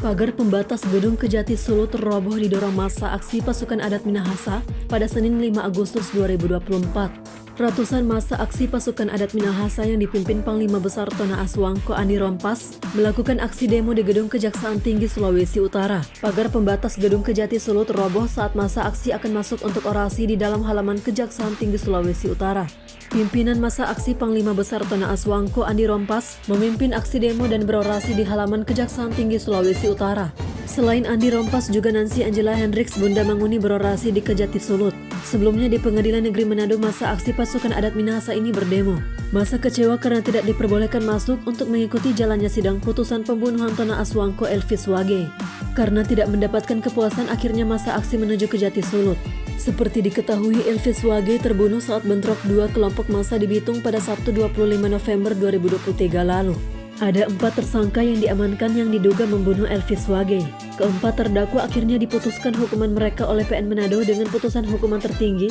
Pagar pembatas Gedung Kejati Solo terroboh didorong massa aksi pasukan adat Minahasa pada Senin 5 Agustus 2024. Ratusan massa aksi pasukan adat Minahasa yang dipimpin Panglima Besar Tona Asuangko Andi Rompas melakukan aksi demo di Gedung Kejaksaan Tinggi Sulawesi Utara. Pagar pembatas Gedung Kejati Solo terroboh saat massa aksi akan masuk untuk orasi di dalam halaman Kejaksaan Tinggi Sulawesi Utara. Pimpinan massa aksi Panglima Besar Tona Asuangko Andi Rompas memimpin aksi demo dan berorasi di halaman Kejaksaan Tinggi Sulawesi Utara. Selain Andi Rompas, juga Nancy Angela Hendricks Bunda Manguni berorasi di Kejati Sulut. Sebelumnya di Pengadilan Negeri Manado, massa aksi pasukan adat Minahasa ini berdemo. Massa kecewa karena tidak diperbolehkan masuk untuk mengikuti jalannya sidang putusan pembunuhan Tona Asuangko Elvis Wage. Karena tidak mendapatkan kepuasan, akhirnya massa aksi menuju Kejati Sulut. Seperti diketahui, Elvis Wage terbunuh saat bentrok dua kelompok massa di Bitung pada Sabtu 25 November 2023 lalu. Ada 4 tersangka yang diamankan yang diduga membunuh Elvis Wage. Keempat terdakwa akhirnya diputuskan hukuman mereka oleh PN Manado dengan putusan hukuman tertinggi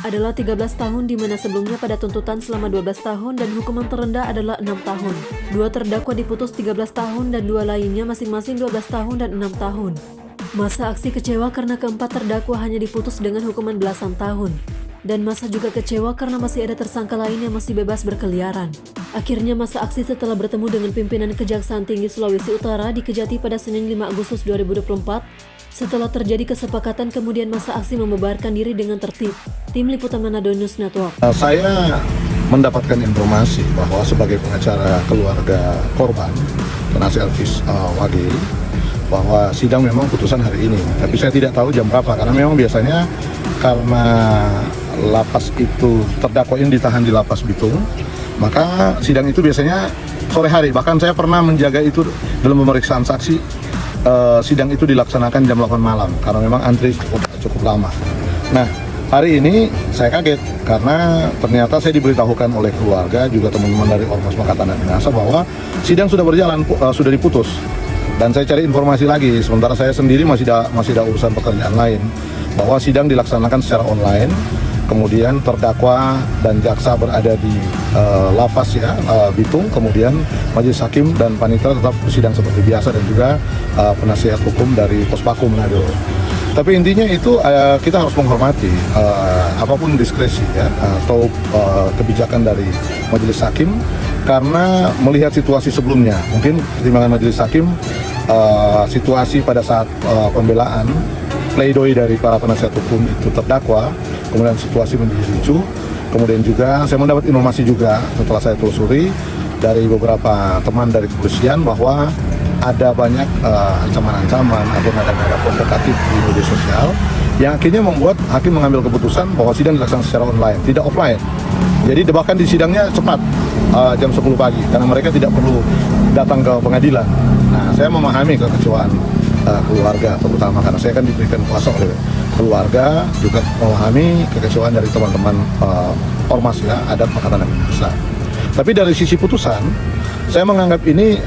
adalah 13 tahun, di mana sebelumnya pada tuntutan selama 12 tahun dan hukuman terendah adalah 6 tahun. 2 terdakwa diputus 13 tahun dan 2 lainnya masing-masing 12 tahun dan 6 tahun. Massa aksi kecewa karena keempat terdakwa hanya diputus dengan hukuman belasan tahun. Dan massa juga kecewa karena masih ada tersangka lain yang masih bebas berkeliaran. Akhirnya massa aksi setelah bertemu dengan pimpinan Kejaksaan Tinggi Sulawesi Utara di Kejati pada Senin 5 Agustus 2024. Setelah terjadi kesepakatan, kemudian massa aksi membubarkan diri dengan tertib. Tim Liputan Manado News Network. Saya mendapatkan informasi bahwa sebagai pengacara keluarga korban Tona Elvis Wage, bahwa sidang memang putusan hari ini. Tapi saya tidak tahu jam berapa, karena memang biasanya karena lapas itu terdakwa ini ditahan di lapas Bitung, maka sidang itu biasanya sore hari. Bahkan saya pernah menjaga itu dalam pemeriksaan saksi. Sidang itu dilaksanakan jam 8 malam karena memang antri cukup lama. Nah, hari ini saya kaget karena ternyata saya diberitahukan oleh keluarga juga teman-teman dari Ormas Makatan dan Minahasa bahwa sidang sudah berjalan, sudah diputus. Dan saya cari informasi lagi, sementara saya sendiri masih ada urusan pekerjaan lain, bahwa sidang dilaksanakan secara online. Kemudian terdakwa dan jaksa berada di lapas Bitung, kemudian majelis hakim dan panitia tetap bersidang seperti biasa, dan juga penasihat hukum dari Pospakum Manado. Tapi intinya itu kita harus menghormati apapun diskresi atau kebijakan dari majelis hakim, karena melihat situasi sebelumnya, mungkin pertimbangan majelis hakim situasi pada saat pembelaan pledoi dari para penasihat hukum itu terdakwa, kemudian situasi menjadi ricuh. Kemudian juga saya mendapat informasi juga setelah saya telusuri dari beberapa teman dari kepolisian bahwa ada banyak ancaman-ancaman atau nada-nada provokatif di media sosial yang akhirnya membuat hakim mengambil keputusan bahwa sidang dilaksanakan secara online, tidak offline. Jadi bahkan di sidangnya cepat, jam 10 pagi, karena mereka tidak perlu datang ke pengadilan. Nah, saya memahami kekecewaan keluarga, terutama karena saya kan diberikan kuasa oleh keluarga, juga memahami kekecewaan dari teman-teman ormas adat Makatan dan Minahasa. Tapi dari sisi putusan, saya menganggap ini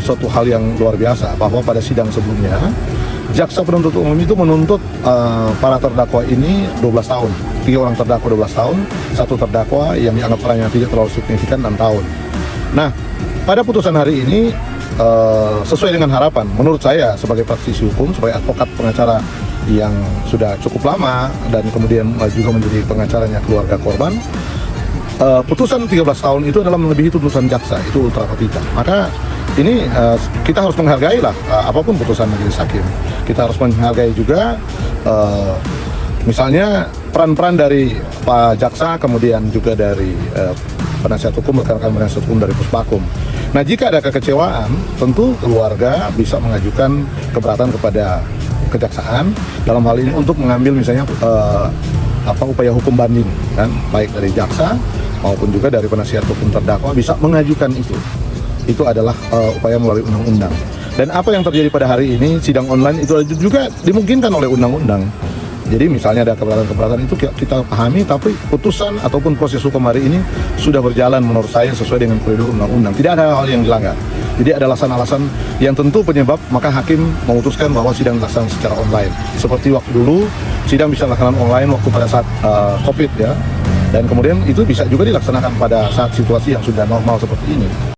suatu hal yang luar biasa, bahwa pada sidang sebelumnya jaksa penuntut umum itu menuntut para terdakwa ini 12 tahun. 3 orang terdakwa 12 tahun, 1 terdakwa yang dianggap perannya tidak terlalu signifikan 6 tahun. Nah, pada putusan hari ini sesuai dengan harapan, menurut saya sebagai praktisi hukum, sebagai advokat pengacara yang sudah cukup lama dan kemudian juga menjadi pengacaranya keluarga korban, putusan 13 tahun itu adalah melebihi tuntutan jaksa, itu ultra petita. Maka ini kita harus menghargai lah apapun putusan majelis hakim. Kita harus menghargai juga misalnya peran-peran dari Pak Jaksa, kemudian juga dari penasihat hukum, rekan-rekan penasihat hukum dari Puspakum. Nah, jika ada kekecewaan, tentu keluarga bisa mengajukan keberatan kepada kejaksaan dalam hal ini untuk mengambil misalnya upaya hukum banding, kan, baik dari jaksa maupun juga dari penasihat hukum terdakwa bisa mengajukan itu. Itu adalah upaya melalui undang-undang. Dan apa yang terjadi pada hari ini, sidang online itu juga dimungkinkan oleh undang-undang. Jadi misalnya ada keberatan-keberatan itu kita pahami, tapi putusan ataupun proses hukum hari ini sudah berjalan menurut saya sesuai dengan koridor undang-undang. Tidak ada hal yang dilanggar. Jadi ada alasan-alasan yang tentu penyebab maka hakim memutuskan bahwa sidang dilaksanakan secara online. Seperti waktu dulu sidang bisa dilaksanakan online waktu pada saat COVID dan kemudian itu bisa juga dilaksanakan pada saat situasi yang sudah normal seperti ini.